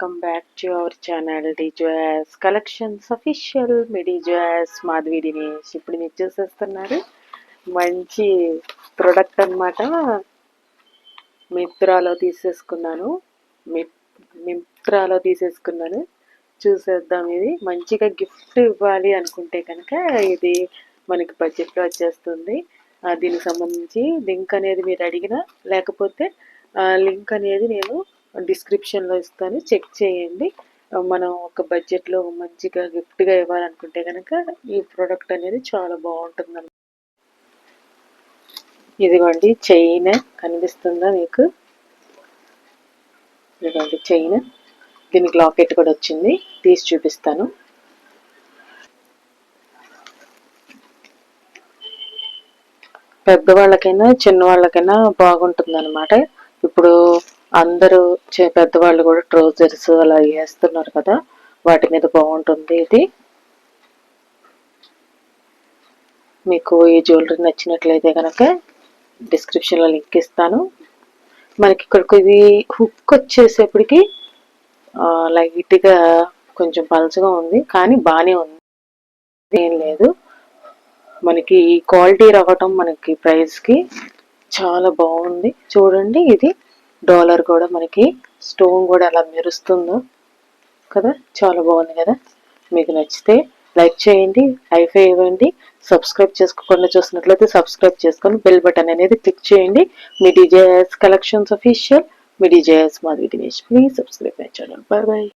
Welcome back to our channel డిజోయాస్ collections official. మీ డిజోయాస్ మాధవి దినేష్. ఇప్పుడు మీరు చూసేస్తున్నారు మంచి ప్రొడక్ట్ అనమాట. మిత్రాలో తీసేసుకున్నాను. చూసేద్దాం. ఇది మంచిగా గిఫ్ట్ ఇవ్వాలి అనుకుంటే కనుక ఇది మనకి బడ్జెట్లో వచ్చేస్తుంది. దీనికి సంబంధించి లింక్ అనేది మీరు అడిగినా, లేకపోతే లింక్ అనేది నేను డిస్క్రిప్షన్లో ఇస్తాను, చెక్ చేయండి. మనం ఒక బడ్జెట్లో మంచిగా గిఫ్ట్గా ఇవ్వాలనుకుంటే కనుక ఈ ప్రోడక్ట్ అనేది చాలా బాగుంటుంది. ఇదిగోండి చైన్ కనిపిస్తుందా మీకు? ఇదిగోండి చైన్, దీనికి లాకెట్ కూడా వచ్చింది, తీసి చూపిస్తాను. పెద్దవాళ్ళకైనా చిన్నవాళ్ళకైనా బాగుంటుంది అనమాట. ఇప్పుడు అందరూ పెద్దవాళ్ళు కూడా ట్రౌజర్స్ అలా వేస్తున్నారు కదా, వాటి మీద బాగుంటుంది ఇది. మీకు ఈ జ్యువెలరీ నచ్చినట్లయితే కనుక డిస్క్రిప్షన్లో లింక్ ఇస్తాను. మనకి ఇక్కడికి ఇది హుక్ వచ్చేసేపటికి లైట్గా కొంచెం పలచగా ఉంది, కానీ బాగానే ఉంది, ఏం లేదు. మనకి ఈ క్వాలిటీ రావటం మనకి ప్రైస్కి చాలా బాగుంది. చూడండి, ఇది డాలర్ కూడా మనకి స్టోన్ కూడా అలా మెరుస్తుందో కదా, చాలా బాగుంది కదా. మీకు నచ్చితే లైక్ చేయండి, హైఫై ఇవ్వండి. సబ్స్క్రైబ్ చేసుకోకుండా చూసినట్లయితే సబ్స్క్రైబ్ చేసుకొని బెల్ బటన్ అనేది క్లిక్ చేయండి. మీ డిజేఎస్ కలెక్షన్స్ అఫీషియల్, మీ DJS Madhavi Dinesh. Please subscribe my channel. Bye bye.